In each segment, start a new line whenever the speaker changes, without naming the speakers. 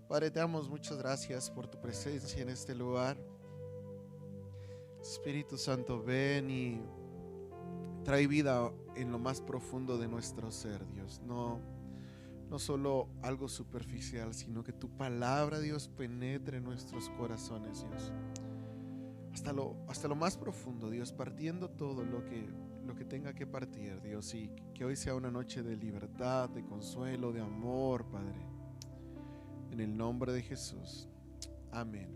Padre, te damos muchas gracias por tu presencia en este lugar. Espíritu Santo, ven y trae vida en lo más profundo de nuestro ser, Dios. No solo algo superficial, sino que tu palabra, Dios, penetre en nuestros corazones, Dios. Hasta lo más profundo, Dios, partiendo todo lo que tenga que partir, Dios, y que hoy sea una noche de libertad, de consuelo, de amor, Padre. En el nombre de Jesús. Amén.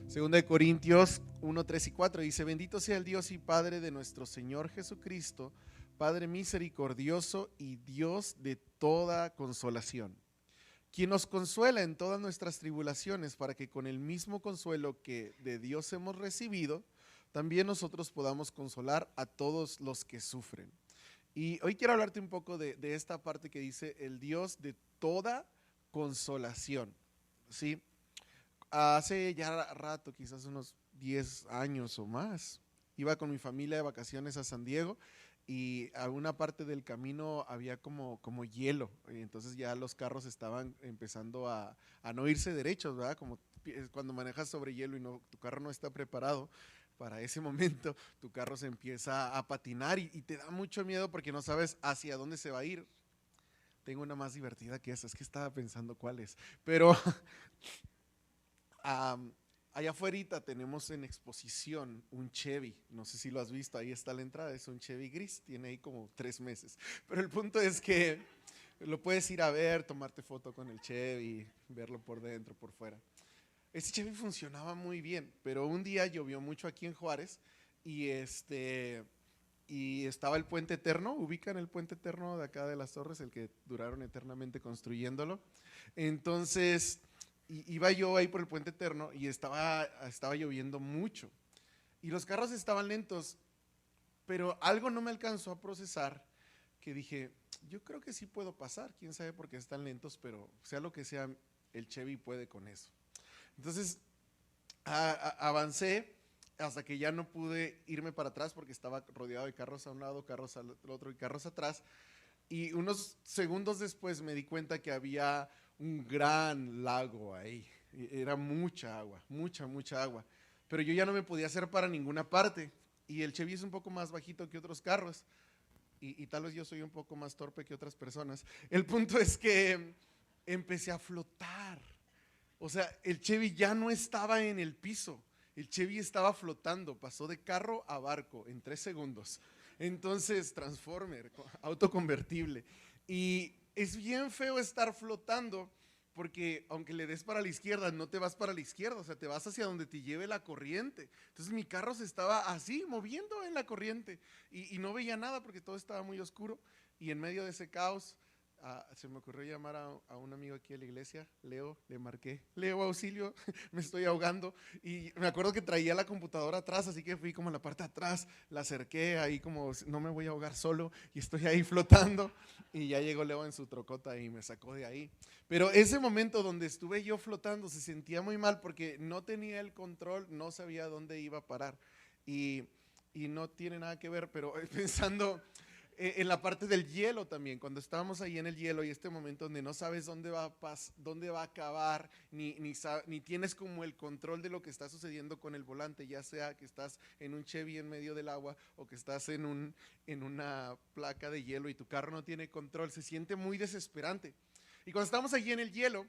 Segunda de Corintios 1, 3 y 4 dice: bendito sea el Dios y Padre de nuestro Señor Jesucristo, Padre misericordioso y Dios de toda consolación, quien nos consuela en todas nuestras tribulaciones, para que con el mismo consuelo que de Dios hemos recibido, también nosotros podamos consolar a todos los que sufren. Y hoy quiero hablarte un poco de esta parte que dice el Dios de toda consolación, ¿sí? Hace ya rato, quizás unos 10 años o más, iba con mi familia de vacaciones a San Diego y a una parte del camino había como hielo, y entonces ya los carros estaban empezando a no irse derechos, ¿verdad? Como cuando manejas sobre hielo y tu carro no está preparado para ese momento, tu carro se empieza a patinar y te da mucho miedo porque no sabes hacia dónde se va a ir. Tengo una más divertida que esa, es que estaba pensando cuál es, pero allá afuera tenemos en exposición un Chevy, no sé si lo has visto, ahí está la entrada, es un Chevy gris, tiene ahí como 3 meses, pero el punto es que lo puedes ir a ver, tomarte foto con el Chevy, verlo por dentro, por fuera. Ese Chevy funcionaba muy bien, pero un día llovió mucho aquí en Juárez y y estaba el Puente Eterno. Ubican el Puente Eterno de acá de las Torres, el que duraron eternamente construyéndolo. Entonces iba yo ahí por el Puente Eterno y estaba lloviendo mucho y los carros estaban lentos, pero algo no me alcanzó a procesar, que dije, yo creo que sí puedo pasar, quién sabe por qué están lentos, pero sea lo que sea, el Chevy puede con eso. Entonces avancé hasta que ya no pude irme para atrás porque estaba rodeado de carros a un lado, carros al otro y carros atrás. Y unos segundos después me di cuenta que había un gran lago ahí. Era mucha agua, mucha agua. Pero yo ya no me podía hacer para ninguna parte. Y el Chevy es un poco más bajito que otros carros. Y tal vez yo soy un poco más torpe que otras personas. El punto es que empecé a flotar. O sea, el Chevy ya no estaba en el piso, el Chevy estaba flotando, pasó de carro a barco en 3 segundos. Entonces, Transformer, autoconvertible. Y es bien feo estar flotando porque aunque le des para la izquierda, no te vas para la izquierda, o sea, te vas hacia donde te lleve la corriente. Entonces mi carro se estaba así, moviendo en la corriente y no veía nada porque todo estaba muy oscuro. Y en medio de ese caos, se me ocurrió llamar a un amigo aquí a la iglesia, Leo, le marqué, Leo, auxilio, me estoy ahogando. Y me acuerdo que traía la computadora atrás, así que fui como a la parte de atrás, la acerqué ahí como no me voy a ahogar solo y estoy ahí flotando. Y ya llegó Leo en su trocota y me sacó de ahí. Pero ese momento donde estuve yo flotando se sentía muy mal porque no tenía el control, no sabía dónde iba a parar. Y, y no tiene nada que ver, pero pensando en la parte del hielo también, cuando estábamos ahí en el hielo y este momento donde no sabes dónde va a acabar, ni tienes como el control de lo que está sucediendo con el volante, ya sea que estás en un Chevy en medio del agua o que estás en una placa de hielo y tu carro no tiene control, se siente muy desesperante. Y cuando estábamos allí en el hielo,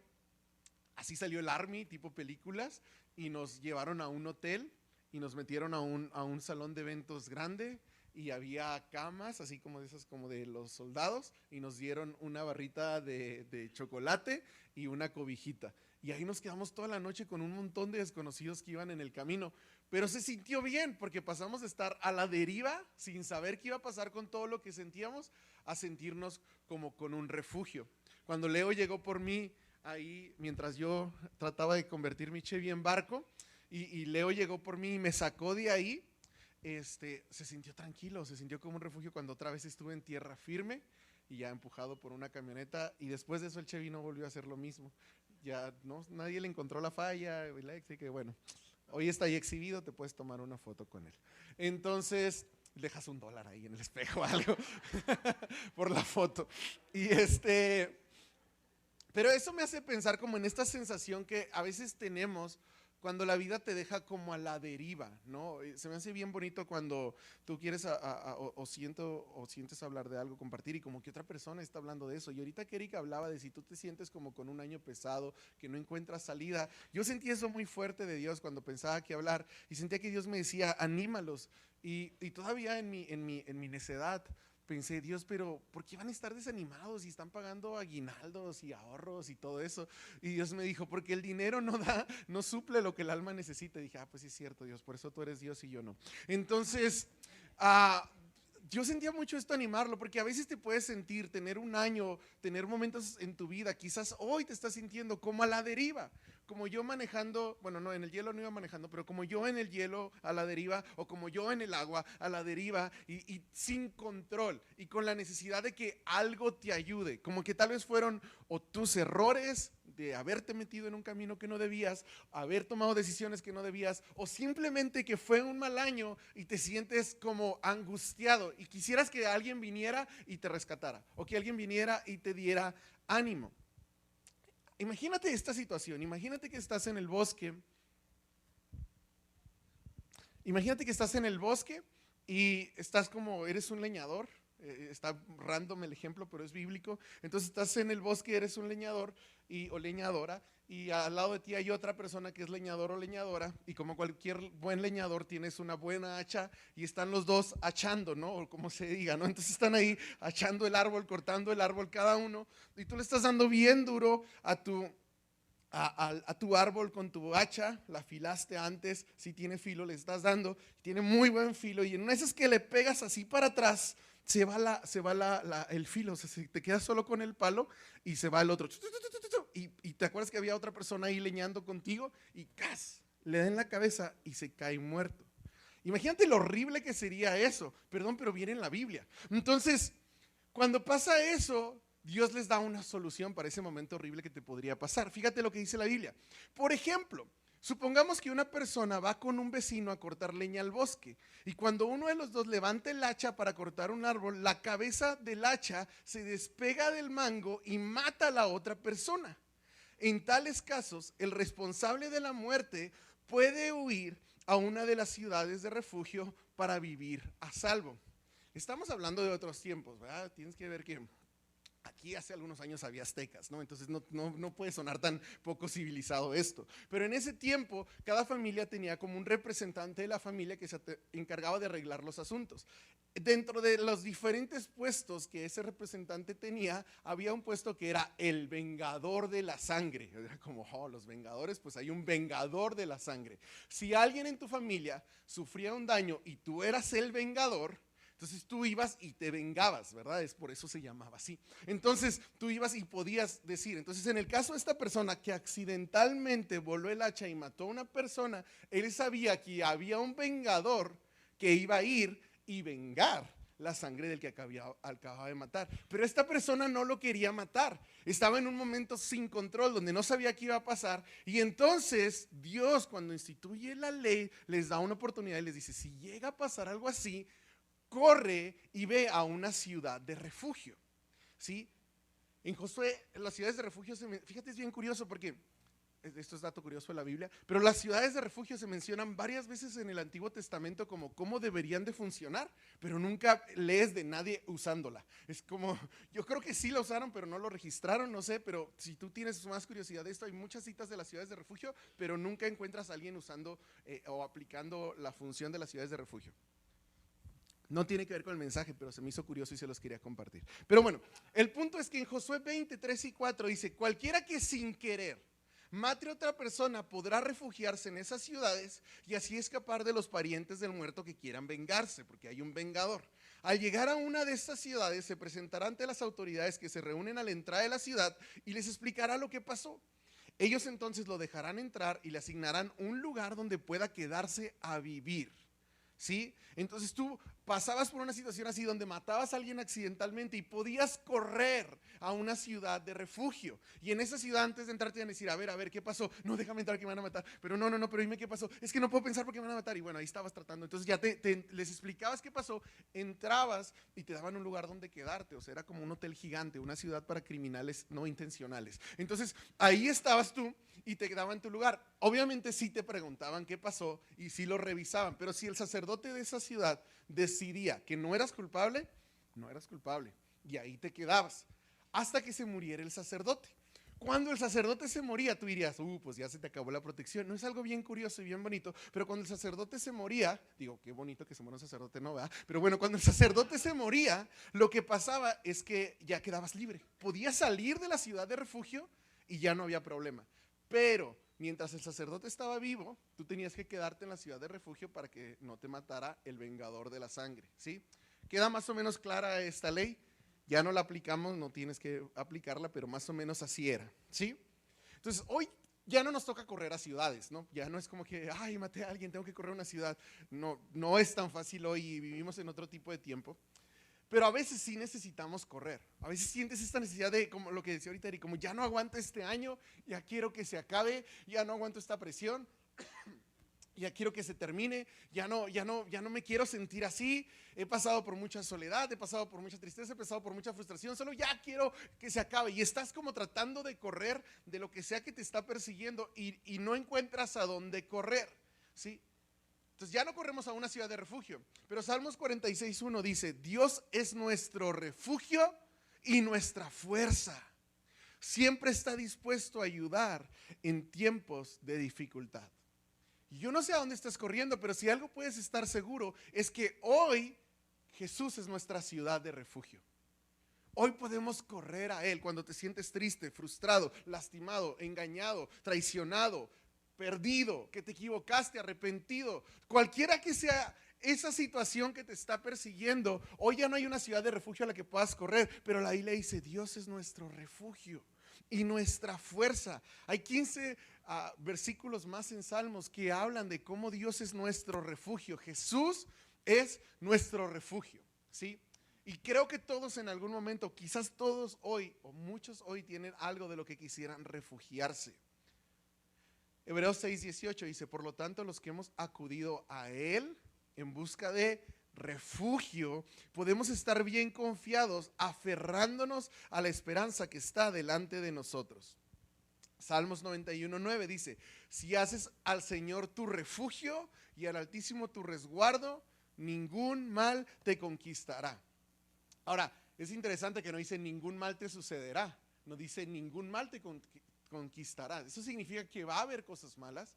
así salió el Army, tipo películas, y nos llevaron a un hotel y nos metieron a un salón de eventos grande y había camas, así como de esas como de los soldados, y nos dieron una barrita de chocolate y una cobijita. Y ahí nos quedamos toda la noche con un montón de desconocidos que iban en el camino. Pero se sintió bien porque pasamos de estar a la deriva sin saber qué iba a pasar con todo lo que sentíamos a sentirnos como con un refugio. Cuando Leo llegó por mí ahí, mientras yo trataba de convertir mi Chevy en barco, y Leo llegó por mí y me sacó de ahí, se sintió tranquilo, se sintió como un refugio cuando otra vez estuve en tierra firme y ya empujado por una camioneta. Y después de eso el Chevy no volvió a hacer lo mismo. Ya no, nadie le encontró la falla, así que bueno, hoy está ahí exhibido, te puedes tomar una foto con él. Entonces dejas $1 ahí en el espejo o algo por la foto. Y Pero eso me hace pensar como en esta sensación que a veces tenemos cuando la vida te deja como a la deriva, ¿no? Se me hace bien bonito cuando tú quieres o sientes hablar de algo, compartir y como que otra persona está hablando de eso. Y ahorita que Erika hablaba de si tú te sientes como con un año pesado, que no encuentras salida, yo sentí eso muy fuerte de Dios cuando pensaba que hablar y sentía que Dios me decía, anímalos. Y todavía en mi necedad pensé, Dios, pero ¿por qué van a estar desanimados y están pagando aguinaldos y ahorros y todo eso? Y Dios me dijo, porque el dinero no da, no suple lo que el alma necesita. Y dije, pues sí es cierto, Dios, por eso tú eres Dios y yo no. Entonces, ah, yo sentía mucho esto animarlo, porque a veces te puedes sentir, tener un año, tener momentos en tu vida, quizás hoy te estás sintiendo como a la deriva, como yo manejando, bueno, no, en el hielo no iba manejando, pero como yo en el hielo a la deriva, o como yo en el agua a la deriva, y sin control, y con la necesidad de que algo te ayude, como que tal vez fueron o tus errores de haberte metido en un camino que no debías, haber tomado decisiones que no debías, o simplemente que fue un mal año y te sientes como angustiado y quisieras que alguien viniera y te rescatara, o que alguien viniera y te diera ánimo. Imagínate esta situación, imagínate que estás en el bosque, imagínate que estás en el bosque y estás como, eres un leñador, está random el ejemplo, pero es bíblico. Entonces estás en el bosque, eres un leñador o leñadora, y al lado de ti hay otra persona que es leñador o leñadora, y como cualquier buen leñador tienes una buena hacha y están los dos hachando, ¿no? O como se diga, ¿no? Entonces están ahí hachando el árbol, cortando el árbol cada uno, y tú le estás dando bien duro a tu árbol con tu hacha, la afilaste antes, si tiene filo le estás dando, tiene muy buen filo, y en una de esas que le pegas así para atrás, se va el filo, o sea, te quedas solo con el palo y se va el otro. Y te acuerdas que había otra persona ahí leñando contigo y ¡cas! Le da en la cabeza y se cae muerto. Imagínate lo horrible que sería eso. Perdón, pero viene en la Biblia. Entonces, cuando pasa eso, Dios les da una solución para ese momento horrible que te podría pasar. Fíjate lo que dice la Biblia. Por ejemplo, supongamos que una persona va con un vecino a cortar leña al bosque, y cuando uno de los dos levanta el hacha para cortar un árbol, la cabeza del hacha se despega del mango y mata a la otra persona. En tales casos, el responsable de la muerte puede huir a una de las ciudades de refugio para vivir a salvo. Estamos hablando de otros tiempos, ¿verdad? Tienes que ver que aquí hace algunos años había aztecas, ¿no? Entonces no puede sonar tan poco civilizado esto. Pero en ese tiempo, cada familia tenía como un representante de la familia que se encargaba de arreglar los asuntos. Dentro de los diferentes puestos que ese representante tenía, había un puesto que era el vengador de la sangre. Era como, los vengadores, pues hay un vengador de la sangre. Si alguien en tu familia sufría un daño y tú eras el vengador, entonces tú ibas y te vengabas, ¿verdad? Es por eso se llamaba así. Entonces tú ibas y podías decir. Entonces en el caso de esta persona que accidentalmente voló el hacha y mató a una persona, él sabía que había un vengador que iba a ir y vengar la sangre del que acababa de matar. Pero esta persona no lo quería matar. Estaba en un momento sin control, donde no sabía qué iba a pasar. Y entonces Dios, cuando instituye la ley, les da una oportunidad y les dice, si llega a pasar algo así, corre y ve a una ciudad de refugio, ¿sí? En Josué, las ciudades de refugio, fíjate, es bien curioso porque, esto es dato curioso de la Biblia, pero las ciudades de refugio se mencionan varias veces en el Antiguo Testamento como cómo deberían de funcionar, pero nunca lees de nadie usándola. Es como, yo creo que sí la usaron, pero no lo registraron, no sé, pero si tú tienes más curiosidad de esto, hay muchas citas de las ciudades de refugio, pero nunca encuentras a alguien usando o aplicando la función de las ciudades de refugio. No tiene que ver con el mensaje, pero se me hizo curioso y se los quería compartir. Pero bueno, el punto es que en Josué 20, 3 y 4 dice, cualquiera que sin querer mate a otra persona podrá refugiarse en esas ciudades y así escapar de los parientes del muerto que quieran vengarse, porque hay un vengador. Al llegar a una de estas ciudades se presentará ante las autoridades que se reúnen a la entrada de la ciudad y les explicará lo que pasó. Ellos entonces lo dejarán entrar y le asignarán un lugar donde pueda quedarse a vivir. ¿sí? Entonces tú pasabas por una situación así donde matabas a alguien accidentalmente y podías correr a una ciudad de refugio. Y en esa ciudad, antes de entrar, te iban a decir, a ver, ¿qué pasó? No, déjame entrar que me van a matar. Pero no, pero dime qué pasó. Es que no puedo pensar porque me van a matar. Y bueno, ahí estabas tratando. Entonces ya les explicabas qué pasó, entrabas y te daban un lugar donde quedarte. O sea, era como un hotel gigante, una ciudad para criminales no intencionales. Entonces ahí estabas tú y te daban tu lugar. Obviamente sí te preguntaban qué pasó y sí lo revisaban, pero si el sacerdote de esa ciudad decidía que no eras culpable, no eras culpable. Y ahí te quedabas hasta que se muriera el sacerdote. Cuando el sacerdote se moría, tú dirías, pues ya se te acabó la protección. No es algo bien curioso y bien bonito, pero cuando el sacerdote se moría, digo, qué bonito que se muera un sacerdote, no, ¿verdad? Pero bueno, cuando el sacerdote se moría, lo que pasaba es que ya quedabas libre. Podías salir de la ciudad de refugio y ya no había problema. Pero mientras el sacerdote estaba vivo, tú tenías que quedarte en la ciudad de refugio para que no te matara el vengador de la sangre, ¿sí? ¿Queda más o menos clara esta ley? Ya no la aplicamos, no tienes que aplicarla, pero más o menos así era, ¿sí? Entonces, hoy ya no nos toca correr a ciudades, ¿no? Ya no es como que, ay, maté a alguien, tengo que correr a una ciudad. No, no es tan fácil hoy, vivimos en otro tipo de tiempo. Pero a veces sí necesitamos correr. A veces sientes esta necesidad de, como lo que decía ahorita Eri, como ya no aguanto este año, ya quiero que se acabe, ya no aguanto esta presión, ya quiero que se termine, ya no me quiero sentir así. He pasado por mucha soledad, he pasado por mucha tristeza, he pasado por mucha frustración, solo ya quiero que se acabe. Y estás como tratando de correr de lo que sea que te está persiguiendo y no encuentras a dónde correr, ¿sí? Entonces ya no corremos a una ciudad de refugio, pero Salmos 46:1 dice, Dios es nuestro refugio y nuestra fuerza. Siempre está dispuesto a ayudar en tiempos de dificultad. Y yo no sé a dónde estás corriendo, pero si algo puedes estar seguro es que hoy Jesús es nuestra ciudad de refugio. Hoy podemos correr a Él cuando te sientes triste, frustrado, lastimado, engañado, traicionado, perdido, que te equivocaste, arrepentido. Cualquiera que sea esa situación que te está persiguiendo, hoy ya no hay una ciudad de refugio a la que puedas correr, pero la Biblia dice, Dios es nuestro refugio y nuestra fuerza. Hay 15 versículos más en Salmos que hablan de cómo Dios es nuestro refugio. Jesús es nuestro refugio, ¿sí? Y creo que todos en algún momento, quizás todos hoy o muchos hoy tienen algo de lo que quisieran refugiarse. Hebreos 6:18 dice, por lo tanto los que hemos acudido a Él en busca de refugio, podemos estar bien confiados, aferrándonos a la esperanza que está delante de nosotros. Salmos 91:9 dice, si haces al Señor tu refugio y al Altísimo tu resguardo, ningún mal te conquistará. Ahora, es interesante que no dice ningún mal te sucederá, no dice ningún mal te conquistará. Eso significa que va a haber cosas malas,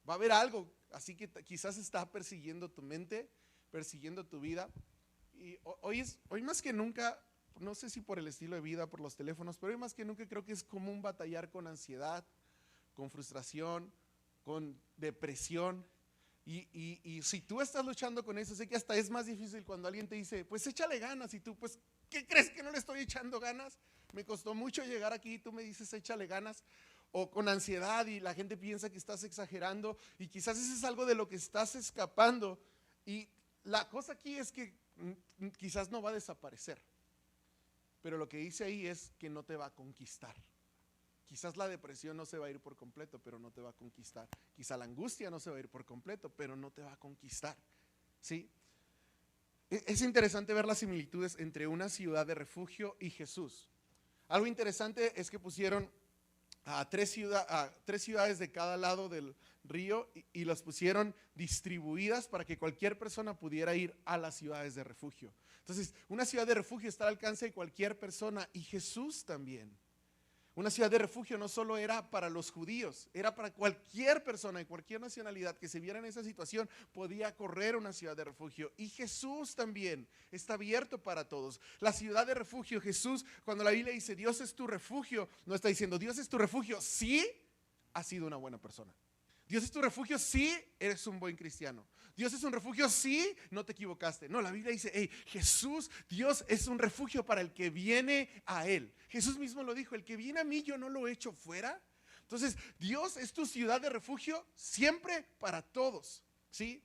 va a haber algo, así que quizás está persiguiendo tu mente, persiguiendo tu vida. Y hoy más que nunca, no sé si por el estilo de vida, por los teléfonos, pero hoy más que nunca creo que es común batallar con ansiedad, con frustración, con depresión. Y si tú estás luchando con eso, sé que hasta es más difícil cuando alguien te dice, pues échale ganas, y tú, pues, ¿qué crees que no le estoy echando ganas? Me costó mucho llegar aquí y tú me dices, échale ganas. O con ansiedad y la gente piensa que estás exagerando y quizás eso es algo de lo que estás escapando. Y la cosa aquí es que quizás no va a desaparecer, pero lo que dice ahí es que no te va a conquistar. Quizás la depresión no se va a ir por completo, pero no te va a conquistar. Quizá la angustia no se va a ir por completo, pero no te va a conquistar, ¿sí? Es interesante ver las similitudes entre una ciudad de refugio y Jesús. Algo interesante es que pusieron a tres ciudades de cada lado del río y las pusieron distribuidas para que cualquier persona pudiera ir a las ciudades de refugio. Entonces, una ciudad de refugio está al alcance de cualquier persona y Jesús también. Una ciudad de refugio no solo era para los judíos, era para cualquier persona de cualquier nacionalidad que se viera en esa situación, podía correr a una ciudad de refugio. Y Jesús también está abierto para todos. La ciudad de refugio, Jesús, cuando la Biblia dice Dios es tu refugio, no está diciendo Dios es tu refugio, sí, has sido una buena persona. Dios es tu refugio, sí, eres un buen cristiano. Dios es un refugio, sí, no te equivocaste. No, la Biblia dice, hey, Jesús, Dios es un refugio para el que viene a Él. Jesús mismo lo dijo, el que viene a mí yo no lo echo fuera. Entonces, Dios es tu ciudad de refugio siempre para todos, ¿sí?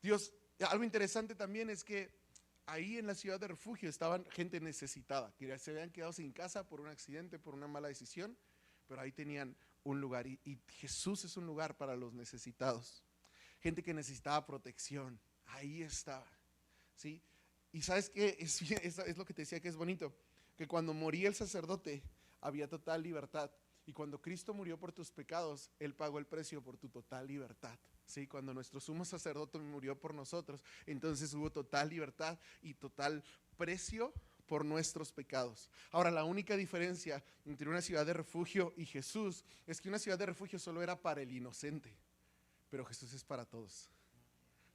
Dios, algo interesante también es que ahí en la ciudad de refugio estaban gente necesitada, que se habían quedado sin casa por un accidente, por una mala decisión, pero ahí tenían un lugar y Jesús es un lugar para los necesitados, gente que necesitaba protección, ahí estaba, ¿sí? Y sabes que es lo que te decía que es bonito, que cuando moría el sacerdote había total libertad. Y cuando Cristo murió por tus pecados, Él pagó el precio por tu total libertad. ¿Sí? Cuando nuestro sumo sacerdote murió por nosotros, entonces hubo total libertad y total precio por nuestros pecados. Ahora, la única diferencia entre una ciudad de refugio y Jesús es que una ciudad de refugio solo era para el inocente, pero Jesús es para todos.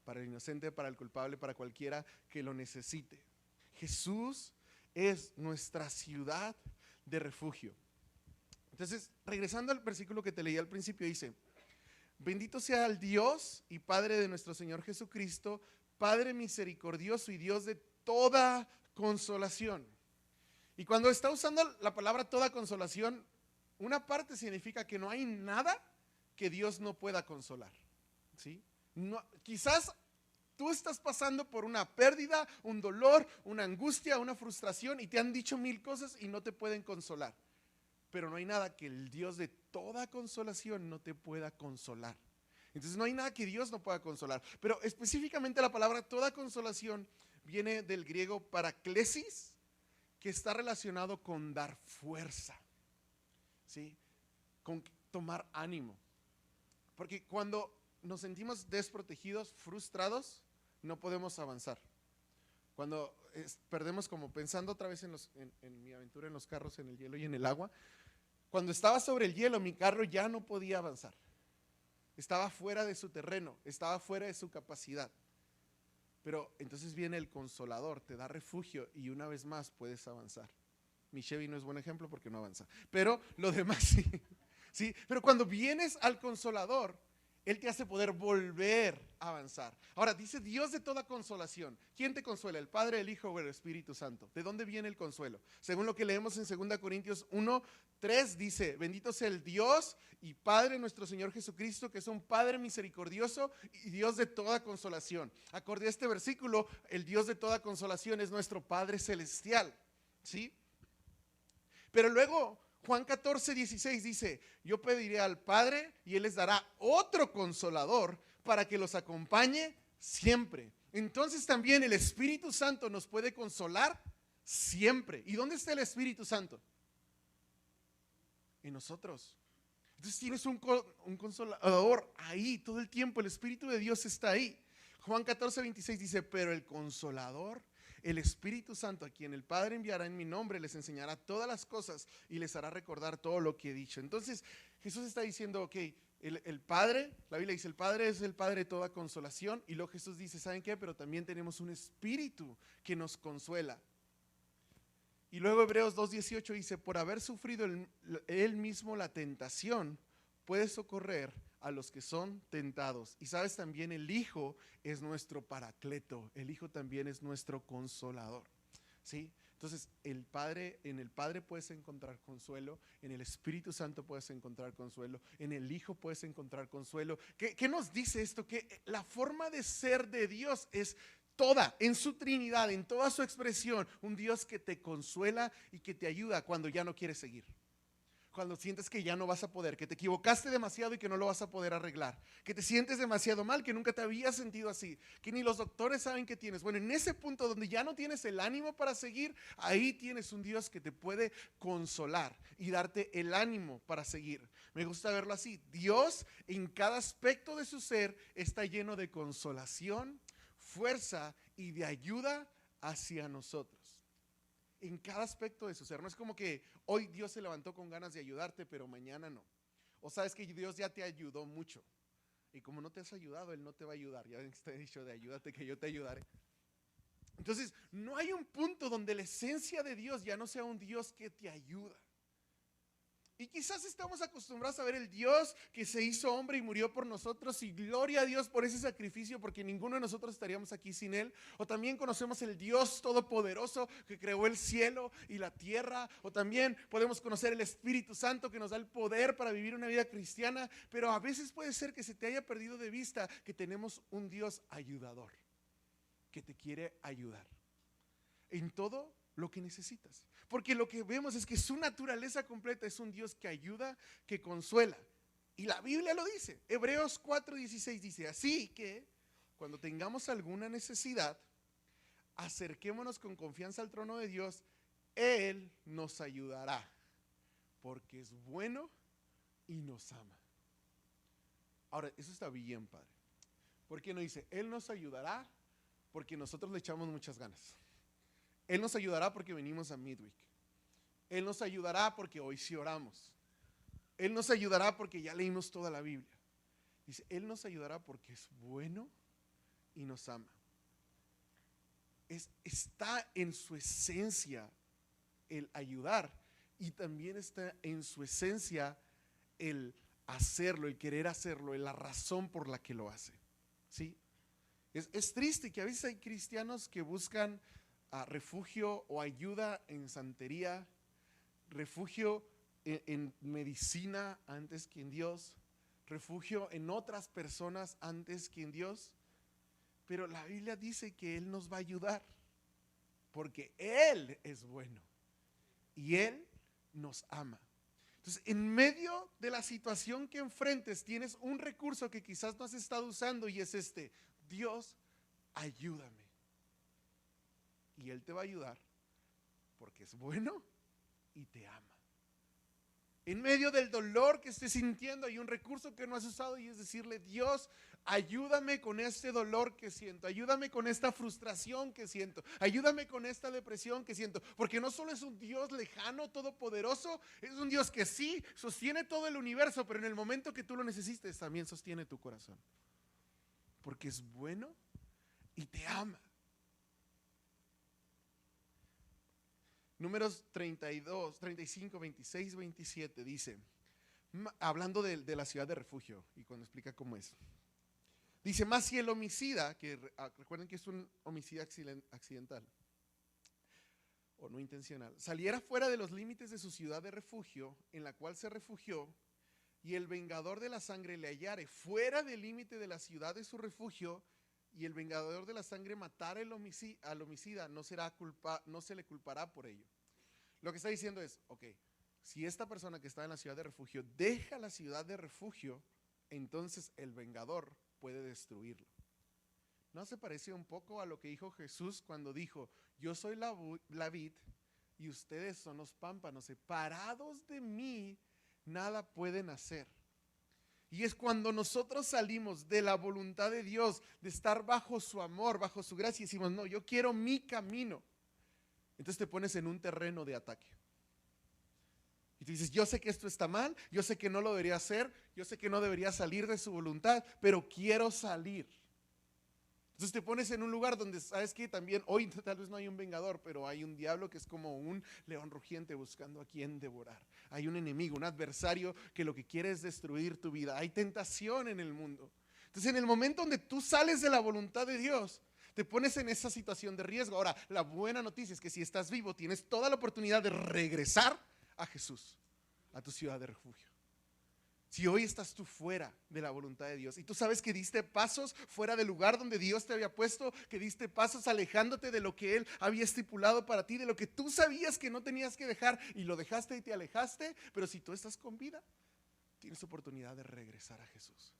Para el inocente, para el culpable, para cualquiera que lo necesite. Jesús es nuestra ciudad de refugio. Entonces, regresando al versículo que te leí al principio, dice: bendito sea el Dios y Padre de nuestro Señor Jesucristo, Padre misericordioso y Dios de toda consolación. Y cuando está usando la palabra toda consolación, una parte significa que no hay nada que Dios no pueda consolar, ¿sí? No, quizás tú estás pasando por una pérdida, un dolor, una angustia, una frustración y te han dicho mil cosas y no te pueden consolar. Pero no hay nada que el Dios de toda consolación no te pueda consolar. Entonces no hay nada que Dios no pueda consolar. Pero específicamente la palabra toda consolación viene del griego paraklesis, que está relacionado con dar fuerza, ¿sí? Con tomar ánimo. Porque cuando nos sentimos desprotegidos, frustrados, no podemos avanzar. Cuando perdemos, como pensando otra vez en mi aventura en los carros, en el hielo y en el agua, cuando estaba sobre el hielo, mi carro ya no podía avanzar. Estaba fuera de su terreno, estaba fuera de su capacidad. Pero entonces viene el Consolador, te da refugio y una vez más puedes avanzar. Mi Chevy no es buen ejemplo porque no avanza, pero lo demás sí. ¿Sí? Pero cuando vienes al Consolador, Él te hace poder volver a avanzar. Ahora, dice Dios de toda consolación. ¿Quién te consuela? ¿El Padre, el Hijo o el Espíritu Santo? ¿De dónde viene el consuelo? Según lo que leemos en 2 Corintios 1:3 dice: bendito sea el Dios y Padre nuestro Señor Jesucristo, que es un Padre misericordioso y Dios de toda consolación. Acorde a este versículo, el Dios de toda consolación es nuestro Padre celestial, ¿sí? Pero luego Juan 14:16 dice: yo pediré al Padre y Él les dará otro consolador para que los acompañe siempre. Entonces también el Espíritu Santo nos puede consolar siempre. ¿Y dónde está el Espíritu Santo? En nosotros. Entonces tienes un consolador ahí todo el tiempo. El Espíritu de Dios está ahí. Juan 14:26 dice: pero el consolador, el Espíritu Santo, a quien el Padre enviará en mi nombre, les enseñará todas las cosas y les hará recordar todo lo que he dicho. Entonces Jesús está diciendo, ok, el Padre, la Biblia dice, el Padre es el Padre de toda consolación. Y luego Jesús dice, ¿saben qué? Pero también tenemos un Espíritu que nos consuela. Y luego Hebreos 2:18 dice: por haber sufrido él mismo la tentación, puede socorrer a los que son tentados. Y sabes, también el Hijo es nuestro paracleto, el Hijo también es nuestro consolador, ¿sí? Entonces en el Padre puedes encontrar consuelo, en el Espíritu Santo puedes encontrar consuelo, en el Hijo puedes encontrar consuelo. ¿Qué nos dice esto? Que la forma de ser de Dios es toda, en su Trinidad, en toda su expresión, un Dios que te consuela y que te ayuda cuando ya no quieres seguir. Cuando sientes que ya no vas a poder, que te equivocaste demasiado y que no lo vas a poder arreglar, que te sientes demasiado mal, que nunca te habías sentido así, que ni los doctores saben que tienes. Bueno, en ese punto donde ya no tienes el ánimo para seguir, ahí tienes un Dios que te puede consolar y darte el ánimo para seguir. Me gusta verlo así: Dios en cada aspecto de su ser está lleno de consolación, fuerza y de ayuda hacia nosotros. En cada aspecto de su ser. No es como que hoy Dios se levantó con ganas de ayudarte, pero mañana no. O sabes que Dios ya te ayudó mucho. Y como no te has ayudado, Él no te va a ayudar. Ya ven que te he dicho de ayúdate que yo te ayudaré. Entonces, no hay un punto donde la esencia de Dios ya no sea un Dios que te ayuda. Y quizás estamos acostumbrados a ver el Dios que se hizo hombre y murió por nosotros, y gloria a Dios por ese sacrificio, porque ninguno de nosotros estaríamos aquí sin Él. O también conocemos el Dios todopoderoso que creó el cielo y la tierra. O también podemos conocer el Espíritu Santo que nos da el poder para vivir una vida cristiana. Pero a veces puede ser que se te haya perdido de vista que tenemos un Dios ayudador, que te quiere ayudar en todo lo que necesitas. Porque lo que vemos es que su naturaleza completa es un Dios que ayuda, que consuela. Y la Biblia lo dice. Hebreos 4:16 dice: así que cuando tengamos alguna necesidad, acerquémonos con confianza al trono de Dios. Él nos ayudará, porque es bueno y nos ama. Ahora, eso está bien, padre. ¿Por qué no dice Él nos ayudará? Porque nosotros le echamos muchas ganas. Él nos ayudará porque venimos a Midweek. Él nos ayudará porque hoy sí oramos. Él nos ayudará porque ya leímos toda la Biblia. Dice, Él nos ayudará porque es bueno y nos ama. Está en su esencia el ayudar, y también está en su esencia el hacerlo, el querer hacerlo, la razón por la que lo hace. ¿Sí? Es triste que a veces hay cristianos que buscan refugio o ayuda en santería, refugio en medicina antes que en Dios, refugio en otras personas antes que en Dios. Pero la Biblia dice que Él nos va a ayudar porque Él es bueno y Él nos ama. Entonces, en medio de la situación que enfrentes, tienes un recurso que quizás no has estado usando, y es este: Dios, ayúdame. Y Él te va a ayudar porque es bueno y te ama. En medio del dolor que estés sintiendo, hay un recurso que no has usado, y es decirle: Dios, ayúdame con este dolor que siento, ayúdame con esta frustración que siento, ayúdame con esta depresión que siento. Porque no solo es un Dios lejano, todopoderoso, es un Dios que sí sostiene todo el universo, pero en el momento que tú lo necesites también sostiene tu corazón, porque es bueno y te ama. Números 32, 35, 26, 27 dice, hablando de la ciudad de refugio, y cuando explica cómo es, dice: más si el homicida, que recuerden que es un homicidio accidental o no intencional, saliera fuera de los límites de su ciudad de refugio en la cual se refugió, y el vengador de la sangre le hallare fuera del límite de la ciudad de su refugio, y el vengador de la sangre matara al homicida, no se le culpará por ello. Lo que está diciendo es, ok, si esta persona que está en la ciudad de refugio deja la ciudad de refugio, entonces el vengador puede destruirlo. ¿No se parece un poco a lo que dijo Jesús cuando dijo: yo soy la vid y ustedes son los pámpanos, separados de mí nada pueden hacer? Y es cuando nosotros salimos de la voluntad de Dios, de estar bajo su amor, bajo su gracia, y decimos: no, yo quiero mi camino. Entonces te pones en un terreno de ataque. Y tú dices: yo sé que esto está mal, yo sé que no lo debería hacer, yo sé que no debería salir de su voluntad, pero quiero salir. Entonces te pones en un lugar donde sabes que también hoy tal vez no hay un vengador, pero hay un diablo que es como un león rugiente buscando a quien devorar. Hay un enemigo, un adversario que lo que quiere es destruir tu vida. Hay tentación en el mundo. Entonces, en el momento donde tú sales de la voluntad de Dios, te pones en esa situación de riesgo. Ahora, la buena noticia es que si estás vivo, tienes toda la oportunidad de regresar a Jesús, a tu ciudad de refugio. Si hoy estás tú fuera de la voluntad de Dios y tú sabes que diste pasos fuera del lugar donde Dios te había puesto, que diste pasos alejándote de lo que Él había estipulado para ti, de lo que tú sabías que no tenías que dejar, y lo dejaste y te alejaste, pero si tú estás con vida, tienes oportunidad de regresar a Jesús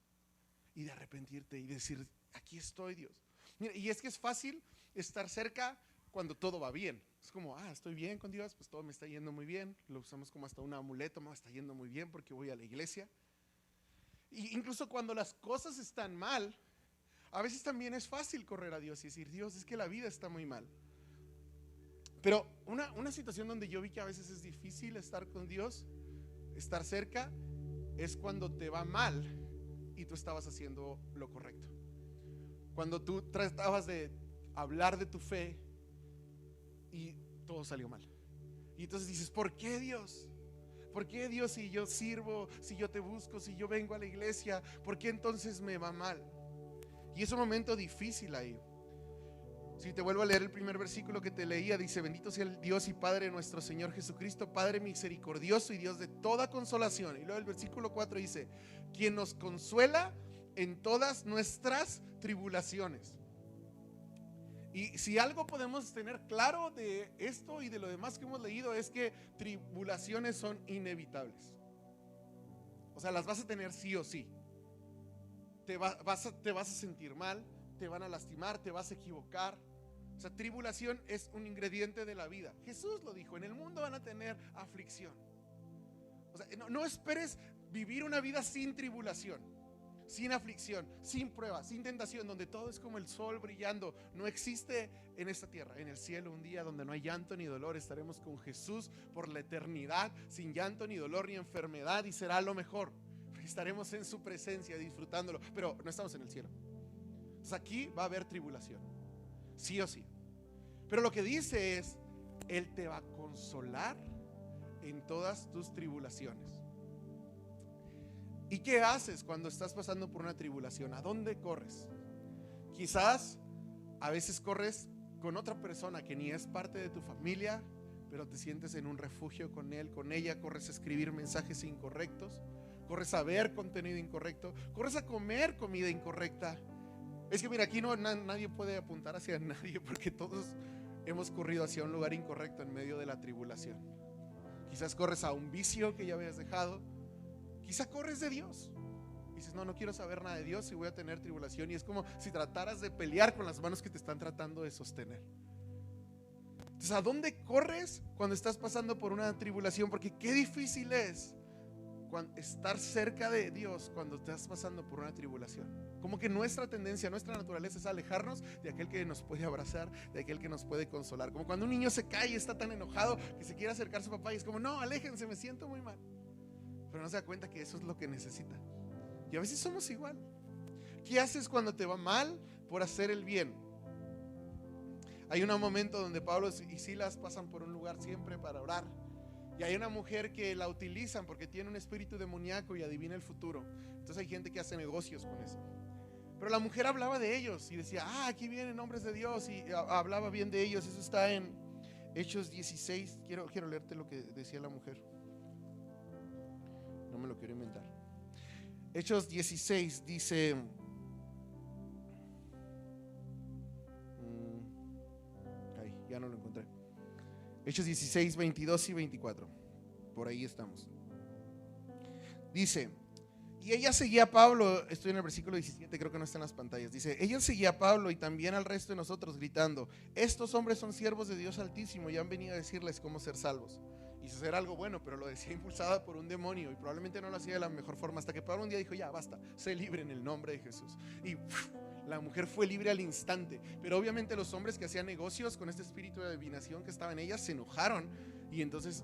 y de arrepentirte y decir: aquí estoy, Dios. Mira, y es que es fácil estar cerca cuando todo va bien. Es como: estoy bien con Dios, pues todo me está yendo muy bien. Lo usamos como hasta un amuleto: me está yendo muy bien porque voy a la iglesia. Y incluso cuando las cosas están mal, a veces también es fácil correr a Dios y decir: Dios, es que la vida está muy mal. Pero una situación donde yo vi que a veces es difícil estar con Dios, estar cerca, es cuando te va mal y tú estabas haciendo lo correcto. Cuando tú tratabas de hablar de tu fe y todo salió mal. Y entonces dices: ¿por qué, Dios? ¿Por qué, Dios, si yo sirvo, si yo te busco, si yo vengo a la iglesia, por qué entonces me va mal? Y es un momento difícil ahí. Si te vuelvo a leer el primer versículo que te leía, dice: bendito sea el Dios y Padre de nuestro Señor Jesucristo, Padre misericordioso y Dios de toda consolación. Y luego el versículo 4 dice: quien nos consuela en todas nuestras tribulaciones. Y si algo podemos tener claro de esto y de lo demás que hemos leído, es que tribulaciones son inevitables. O sea, las vas a tener sí o sí. Te vas a sentir mal, te van a lastimar, te vas a equivocar. O sea, tribulación es un ingrediente de la vida. Jesús lo dijo: en el mundo van a tener aflicción. O sea, no esperes vivir una vida sin tribulación, sin aflicción, sin prueba, sin tentación, donde todo es como el sol brillando. No existe en esta tierra. En el cielo, un día donde no hay llanto ni dolor, estaremos con Jesús por la eternidad, sin llanto ni dolor ni enfermedad, y será lo mejor. Estaremos en su presencia disfrutándolo, pero no estamos en el cielo. Entonces aquí va a haber tribulación, sí o sí. Pero lo que dice es: Él te va a consolar en todas tus tribulaciones. ¿Y qué haces cuando estás pasando por una tribulación? ¿A dónde corres? Quizás a veces corres con otra persona que ni es parte de tu familia, pero te sientes en un refugio con él, con ella. Corres a escribir mensajes incorrectos, corres a ver contenido incorrecto, corres a comer comida incorrecta. Es que mira, aquí nadie puede apuntar hacia nadie, porque todos hemos corrido hacia un lugar incorrecto en medio de la tribulación. Quizás corres a un vicio que ya habías dejado. Quizás corres de Dios. Dices: no quiero saber nada de Dios y voy a tener tribulación. Y es como si trataras de pelear con las manos que te están tratando de sostener. Entonces, ¿a dónde corres cuando estás pasando por una tribulación? Porque qué difícil es estar cerca de Dios cuando estás pasando por una tribulación. Como que nuestra tendencia, nuestra naturaleza es alejarnos de aquel que nos puede abrazar, de aquel que nos puede consolar. Como cuando un niño se cae y está tan enojado que se quiere acercar a su papá y es como: no, aléjense, me siento muy mal. Pero no se da cuenta que eso es lo que necesita. Y a veces somos igual. ¿Qué haces cuando te va mal por hacer el bien? Hay un momento donde Pablo y Silas pasan por un lugar siempre para orar, y hay una mujer que la utilizan porque tiene un espíritu demoníaco y adivina el futuro. Entonces hay gente que hace negocios con eso. Pero la mujer hablaba de ellos y decía: aquí vienen hombres de Dios, y hablaba bien de ellos. Eso está en Hechos 16. Quiero leerte lo que decía la mujer. No me lo quiero inventar. Hechos 16 dice: ya no lo encontré. Hechos 16, 22 y 24. Por ahí estamos. Dice: y ella seguía a Pablo. Estoy en el versículo 17, creo que no está en las pantallas. Dice: ella seguía a Pablo y también al resto de nosotros, gritando: estos hombres son siervos de Dios Altísimo y han venido a decirles cómo ser salvos. Hizo hacer algo bueno, pero lo decía impulsada por un demonio, y probablemente no lo hacía de la mejor forma, hasta que Pablo un día dijo: ya basta, sé libre en el nombre de Jesús. Y la mujer fue libre al instante. Pero obviamente los hombres que hacían negocios con este espíritu de adivinación que estaba en ella se enojaron, y entonces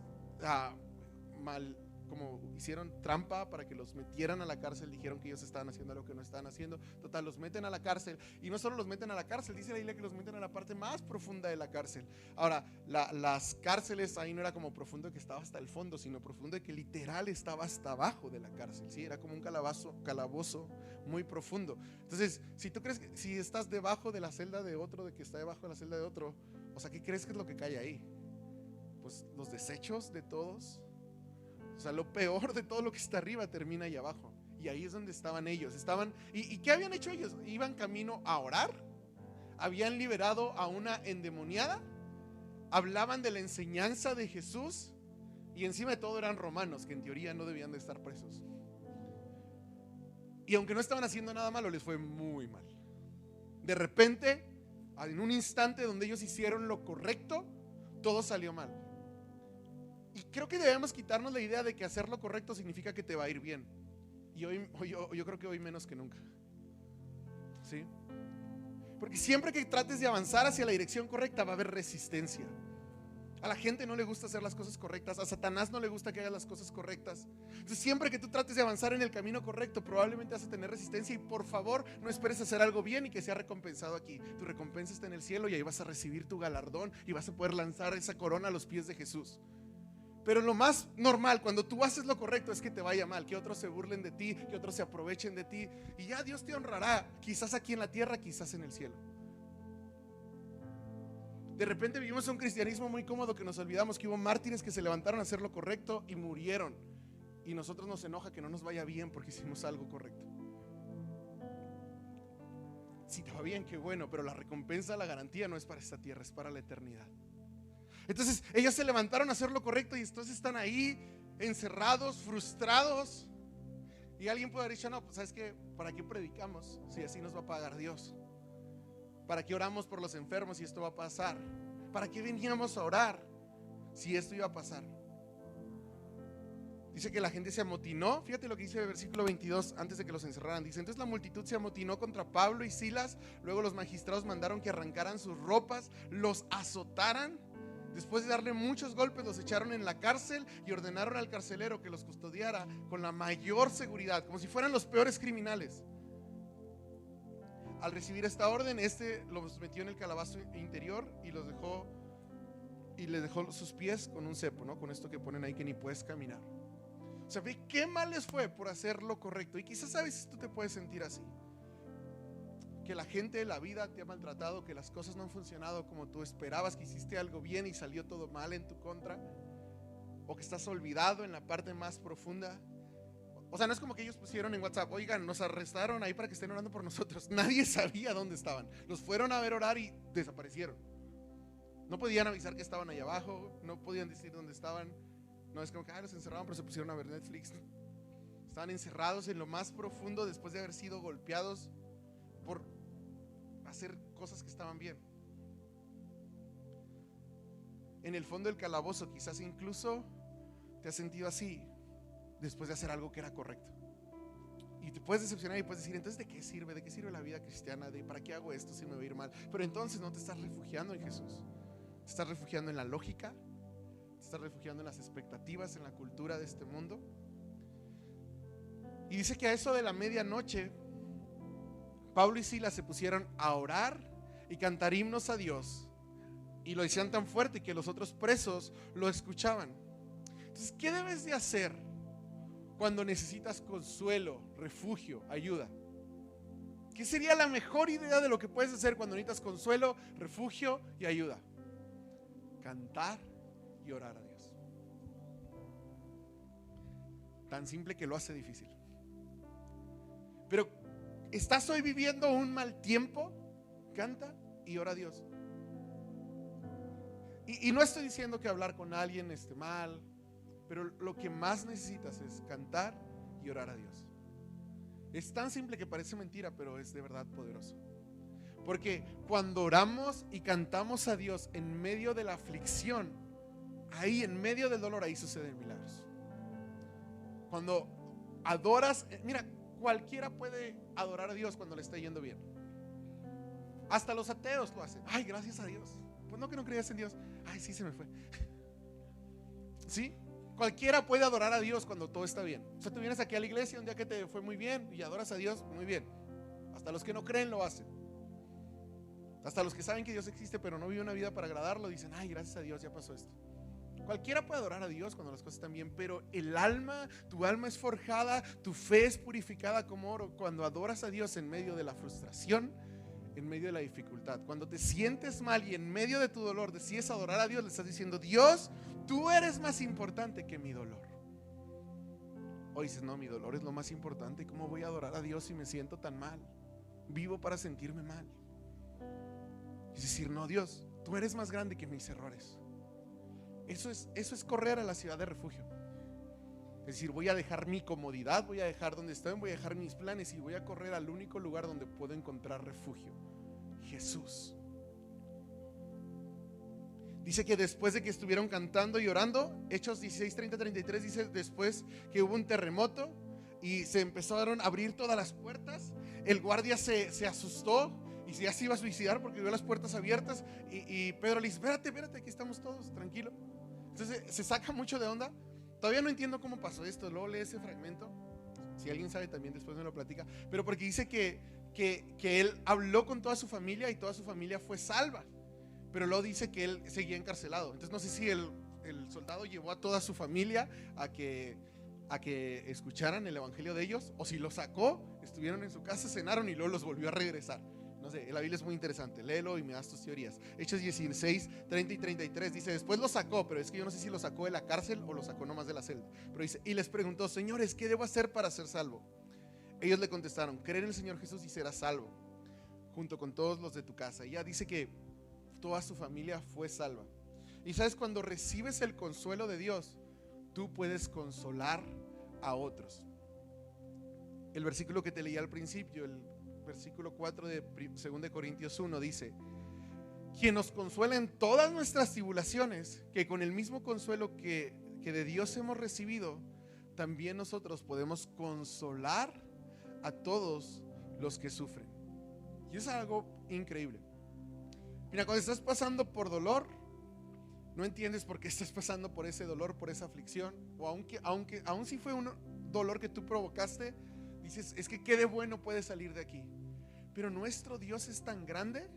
como hicieron trampa para que los metieran a la cárcel. Dijeron que ellos estaban haciendo algo que no estaban haciendo. Total, los meten a la cárcel. Y no solo los meten a la cárcel, dice la Biblia que los meten a la parte más profunda de la cárcel. Ahora, las cárceles ahí no era como profundo que estaba hasta el fondo, sino profundo que literal estaba hasta abajo de la cárcel, ¿sí? Era como un calabozo muy profundo. Entonces, si tú crees que si estás debajo de la celda de otro, de que está debajo de la celda de otro, o sea, ¿qué crees que es lo que cae ahí? Pues los desechos de todos. O sea, lo peor de todo lo que está arriba termina ahí abajo. Y ahí es donde estaban ellos. ¿Y qué habían hecho ellos? Iban camino a orar. Habían liberado a una endemoniada. Hablaban de la enseñanza de Jesús. Y encima de todo eran romanos, que en teoría no debían de estar presos. Y aunque no estaban haciendo nada malo, les fue muy mal. De repente, en un instante donde ellos hicieron lo correcto, todo salió mal. Y creo que debemos quitarnos la idea de que hacer lo correcto significa que te va a ir bien. Y yo creo que hoy menos que nunca, ¿sí? Porque siempre que trates de avanzar hacia la dirección correcta va a haber resistencia. A la gente no le gusta hacer las cosas correctas. A Satanás no le gusta que hagas las cosas correctas. Entonces, siempre que tú trates de avanzar en el camino correcto, probablemente vas a tener resistencia. Y por favor, no esperes hacer algo bien y que sea recompensado aquí. Tu recompensa está en el cielo, y ahí vas a recibir tu galardón y vas a poder lanzar esa corona a los pies de Jesús. Pero lo más normal cuando tú haces lo correcto es que te vaya mal, que otros se burlen de ti, que otros se aprovechen de ti, y ya Dios te honrará, quizás aquí en la tierra, quizás en el cielo. De repente vivimos un cristianismo muy cómodo que nos olvidamos que hubo mártires que se levantaron a hacer lo correcto y murieron, y nosotros nos enoja que no nos vaya bien porque hicimos algo correcto. Si te va bien, qué bueno, pero la recompensa, la garantía no es para esta tierra, es para la eternidad. Entonces ellos se levantaron a hacer lo correcto y entonces están ahí encerrados, frustrados. Y alguien puede haber dicho, no, pues ¿sabes qué? ¿Para qué predicamos si así nos va a pagar Dios? ¿Para qué oramos por los enfermos si esto va a pasar? ¿Para qué veníamos a orar si esto iba a pasar? Dice que la gente se amotinó. Fíjate lo que dice el versículo 22 antes de que los encerraran. Dice, entonces la multitud se amotinó contra Pablo y Silas. Luego los magistrados mandaron que arrancaran sus ropas, los azotaran. Después de darle muchos golpes, los echaron en la cárcel y ordenaron al carcelero que los custodiara con la mayor seguridad, como si fueran los peores criminales. Al recibir esta orden, los metió en el calabozo interior y los dejó, y les dejó sus pies con un cepo, ¿no? Con esto que ponen ahí que ni puedes caminar. O sea, ve qué mal les fue por hacer lo correcto. Y quizás sabes si tú te puedes sentir así, que la gente de la vida te ha maltratado, que las cosas no han funcionado como tú esperabas, que hiciste algo bien y salió todo mal en tu contra, o que estás olvidado en la parte más profunda. O sea, no es como que ellos pusieron en WhatsApp, oigan, nos arrestaron ahí para que estén orando por nosotros. Nadie sabía dónde estaban. Los fueron a ver orar y desaparecieron. No podían avisar que estaban ahí abajo, no podían decir dónde estaban. No es como que los encerraron pero se pusieron a ver Netflix. Estaban encerrados en lo más profundo después de haber sido golpeados por hacer cosas que estaban bien. En el fondo del calabozo quizás incluso te has sentido así después de hacer algo que era correcto. Y te puedes decepcionar y puedes decir, entonces ¿de qué sirve? ¿De qué sirve la vida cristiana? ¿Para qué hago esto si me va a ir mal? Pero entonces no te estás refugiando en Jesús. Te estás refugiando en la lógica, te estás refugiando en las expectativas, en la cultura de este mundo. Y dice que a eso de la medianoche Pablo y Silas se pusieron a orar y cantar himnos a Dios, y lo decían tan fuerte que los otros presos lo escuchaban. Entonces, ¿qué debes de hacer cuando necesitas consuelo, refugio, ayuda? ¿Qué sería la mejor idea de lo que puedes hacer cuando necesitas consuelo, refugio y ayuda? Cantar y orar a Dios. Tan simple que lo hace difícil. Pero ¿estás hoy viviendo un mal tiempo? Canta y ora a Dios. Y no estoy diciendo que hablar con alguien esté mal, pero lo que más necesitas es cantar y orar a Dios. Es tan simple que parece mentira, pero es de verdad poderoso. Porque cuando oramos y cantamos a Dios en medio de la aflicción, ahí en medio del dolor, ahí suceden milagros. Cuando adoras, mira, cualquiera puede adorar a Dios cuando le está yendo bien. Hasta los ateos lo hacen. Ay, gracias a Dios. Pues no, que no creías en Dios. Ay, sí, se me fue. ¿Sí? Cualquiera puede adorar a Dios cuando todo está bien. O sea, tú vienes aquí a la iglesia un día que te fue muy bien y adoras a Dios, muy bien. Hasta los que no creen lo hacen. Hasta los que saben que Dios existe pero no viven una vida para agradarlo, dicen, ay, gracias a Dios ya pasó esto. Cualquiera puede adorar a Dios cuando las cosas están bien, pero el alma, tu alma es forjada, tu fe es purificada como oro cuando adoras a Dios en medio de la frustración, en medio de la dificultad. Cuando te sientes mal y en medio de tu dolor decides adorar a Dios, le estás diciendo, Dios, tú eres más importante que mi dolor. O dices, no, mi dolor es lo más importante. ¿Cómo voy a adorar a Dios si me siento tan mal? Vivo para sentirme mal. Es decir, no, Dios, tú eres más grande que mis errores. Eso es correr a la ciudad de refugio. Es decir, voy a dejar mi comodidad, voy a dejar donde estoy, voy a dejar mis planes y voy a correr al único lugar donde puedo encontrar refugio: Jesús. Dice que después de que estuvieron cantando y orando, Hechos 16, 30, 33 dice, después que hubo un terremoto y se empezaron a abrir todas las puertas, el guardia se asustó y ya se iba a suicidar porque vio las puertas abiertas, y Pedro le dice, espérate, aquí estamos todos, tranquilo. Entonces se saca mucho de onda. Todavía no entiendo cómo pasó esto. Luego lee ese fragmento, si alguien sabe también después me lo platica. Pero porque dice que él habló con toda su familia y toda su familia fue salva, pero luego dice que él seguía encarcelado. Entonces no sé si él el soldado llevó a toda su familia a que escucharan el evangelio de ellos, o si los sacó, estuvieron en su casa, cenaron y luego los volvió a regresar. No sé, la Biblia es muy interesante, léelo y me das tus teorías. Hechos 16, 30 y 33 dice: después los sacó, pero es que yo no sé si los sacó de la cárcel o los sacó nomás de la celda. Pero dice: y les preguntó: señores, ¿qué debo hacer para ser salvo? Ellos le contestaron: creer en el Señor Jesús y serás salvo, junto con todos los de tu casa. Y ya dice que toda su familia fue salva. Y sabes, cuando recibes el consuelo de Dios, tú puedes consolar a otros. El versículo que te leí al principio, el versículo 4 de 2 Corintios 1 dice: quien nos consuela en todas nuestras tribulaciones, que con el mismo consuelo que de Dios hemos recibido, también nosotros podemos consolar a todos los que sufren. Y es algo increíble. Mira, cuando estás pasando por dolor, no entiendes por qué estás pasando por ese dolor, por esa aflicción, o aun si fue un dolor que tú provocaste, dices: es que qué de bueno puede salir de aquí. Pero nuestro Dios es tan grande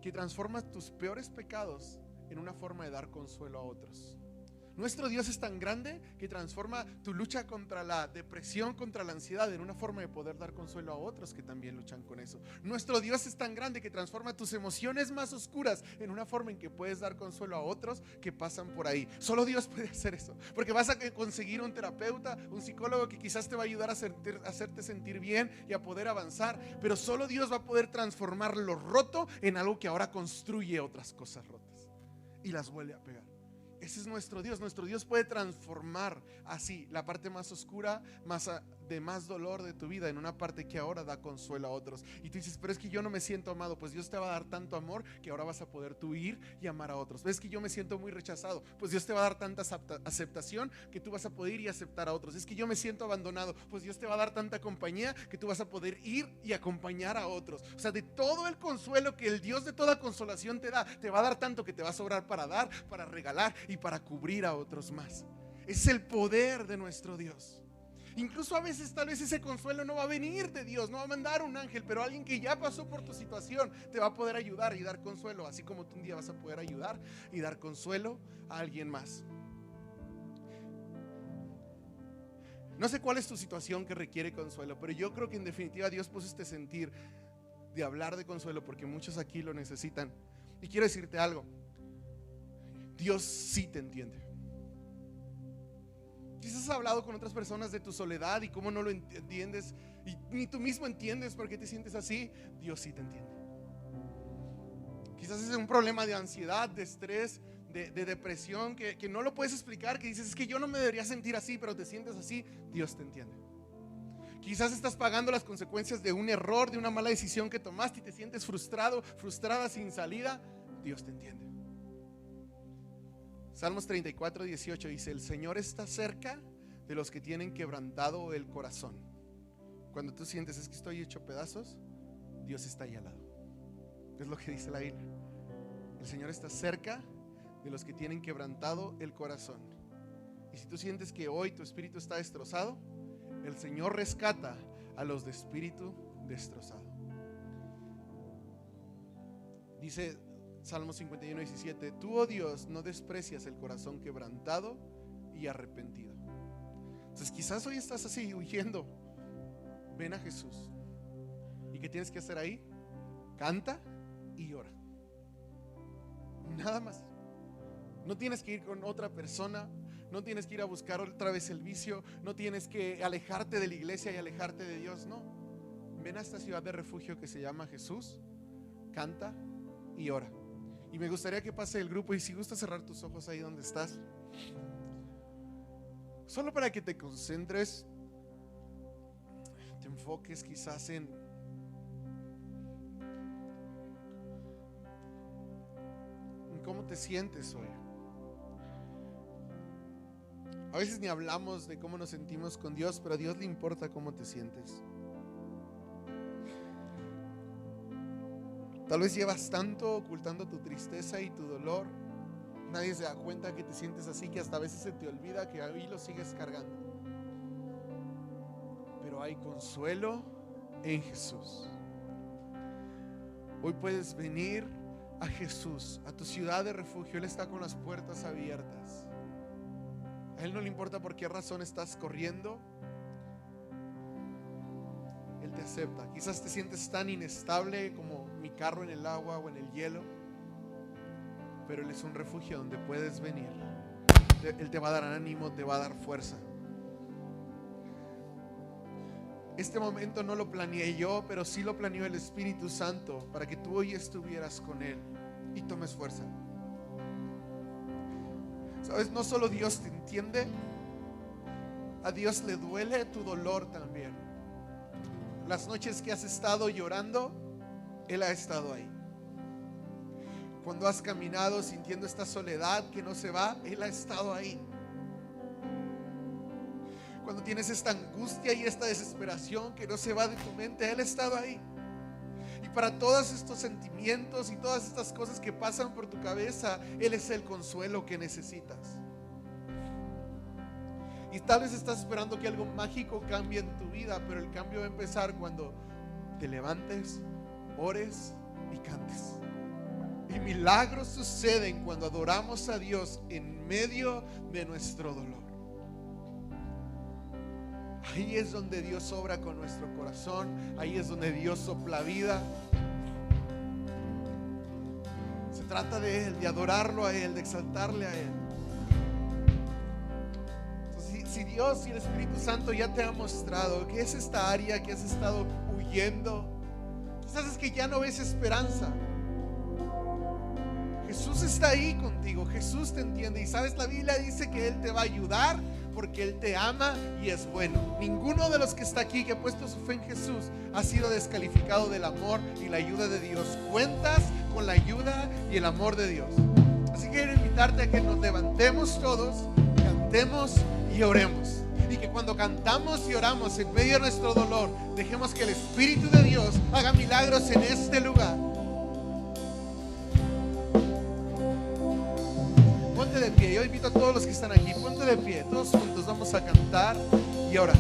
que transforma tus peores pecados en una forma de dar consuelo a otros. Nuestro Dios es tan grande que transforma tu lucha contra la depresión, contra la ansiedad, en una forma de poder dar consuelo a otros que también luchan con eso. Nuestro Dios es tan grande que transforma tus emociones más oscuras en una forma en que puedes dar consuelo a otros que pasan por ahí. Solo Dios puede hacer eso, porque vas a conseguir un terapeuta, un psicólogo que quizás te va a ayudar a hacerte sentir bien y a poder avanzar, pero solo Dios va a poder transformar lo roto en algo que ahora construye otras cosas rotas y las vuelve a pegar. Ese es nuestro Dios. Nuestro Dios puede transformar así la parte más oscura, de más dolor de tu vida, en una parte que ahora da consuelo a otros. Y tú dices: pero es que yo no me siento amado. Pues Dios te va a dar tanto amor que ahora vas a poder tú ir y amar a otros. Es que yo me siento muy rechazado. Pues Dios te va a dar tanta aceptación que tú vas a poder ir y aceptar a otros. Es que yo me siento abandonado. Pues Dios te va a dar tanta compañía que tú vas a poder ir y acompañar a otros. O sea, de todo el consuelo que el Dios de toda consolación te da, te va a dar tanto que te va a sobrar para dar, para regalar y para cubrir a otros más. Es el poder de nuestro Dios. Incluso a veces, tal vez ese consuelo no va a venir de Dios, no va a mandar un ángel, pero alguien que ya pasó por tu situación te va a poder ayudar y dar consuelo, así como tú un día vas a poder ayudar y dar consuelo a alguien más. No sé cuál es tu situación que requiere consuelo, pero yo creo que en definitiva Dios puso este sentir de hablar de consuelo porque muchos aquí lo necesitan. Y quiero decirte algo: Dios sí te entiende. Quizás has hablado con otras personas de tu soledad y cómo no lo entiendes, y ni tú mismo entiendes por qué te sientes así. Dios sí te entiende. Quizás es un problema de ansiedad, de estrés, de depresión, que no lo puedes explicar, que dices: es que yo no me debería sentir así, pero te sientes así. Dios te entiende. Quizás estás pagando las consecuencias de un error, de una mala decisión que tomaste y te sientes frustrado, frustrada, sin salida. Dios te entiende. Salmos 34, 18 dice: el Señor está cerca de los que tienen quebrantado el corazón. Cuando tú sientes: es que estoy hecho pedazos, Dios está ahí al lado. Es lo que dice la Biblia. El Señor está cerca de los que tienen quebrantado el corazón. Y si tú sientes que hoy tu espíritu está destrozado, el Señor rescata a los de espíritu destrozado. Dice Salmo 51, 17: tú, oh Dios, no desprecias el corazón quebrantado y arrepentido. Entonces quizás hoy estás así, huyendo. Ven a Jesús. ¿Y qué tienes que hacer ahí? Canta y ora. Nada más. No tienes que ir con otra persona. No tienes que ir a buscar otra vez el vicio. No tienes que alejarte de la iglesia y alejarte de Dios. No. Ven a esta ciudad de refugio que se llama Jesús. Canta y ora. Y me gustaría que pase el grupo, y si gusta cerrar tus ojos ahí donde estás, solo para que te concentres, te enfoques quizás en cómo te sientes hoy. A veces ni hablamos de cómo nos sentimos con Dios, pero a Dios le importa cómo te sientes. Tal vez llevas tanto ocultando tu tristeza y tu dolor, nadie se da cuenta que te sientes así, que hasta a veces se te olvida que ahí lo sigues cargando. Pero hay consuelo en Jesús. Hoy puedes venir a Jesús, a tu ciudad de refugio. Él está con las puertas abiertas. A Él no le importa por qué razón estás corriendo. Él te acepta. Quizás te sientes tan inestable como mi carro en el agua o en el hielo, pero Él es un refugio donde puedes venir. Él te va a dar ánimo, te va a dar fuerza. Este momento no lo planeé yo, pero sí lo planeó el Espíritu Santo para que tú hoy estuvieras con Él y tomes fuerza. ¿Sabes? No solo Dios te entiende, a Dios le duele tu dolor también. Las noches que has estado llorando, Él ha estado ahí. Cuando has caminado sintiendo esta soledad que no se va, Él ha estado ahí. Cuando tienes esta angustia y esta desesperación que no se va de tu mente, Él ha estado ahí. Y para todos estos sentimientos y todas estas cosas que pasan por tu cabeza, Él es el consuelo que necesitas. Y tal vez estás esperando que algo mágico cambie en tu vida, pero el cambio va a empezar cuando te levantes, ores y cantes. Y milagros suceden cuando adoramos a Dios en medio de nuestro dolor. Ahí es donde Dios obra con nuestro corazón. Ahí es donde Dios sopla vida. Se trata de Él, de adorarlo a Él, de exaltarle a Él. Entonces, si Dios y el Espíritu Santo ya te ha mostrado que es esta área que has estado huyendo, quizás es que ya no ves esperanza. Jesús está ahí contigo, Jesús te entiende. Y sabes, la Biblia dice que Él te va a ayudar porque Él te ama y es bueno. Ninguno de los que está aquí, que ha puesto su fe en Jesús, ha sido descalificado del amor y la ayuda de Dios. Cuentas con la ayuda y el amor de Dios. Así que quiero invitarte a que nos levantemos todos, cantemos y oremos. Y que cuando cantamos y oramos en medio de nuestro dolor, dejemos que el Espíritu de Dios haga milagros en este lugar. Ponte de pie. Yo invito a todos los que están aquí, ponte de pie. Todos juntos vamos a cantar y orar.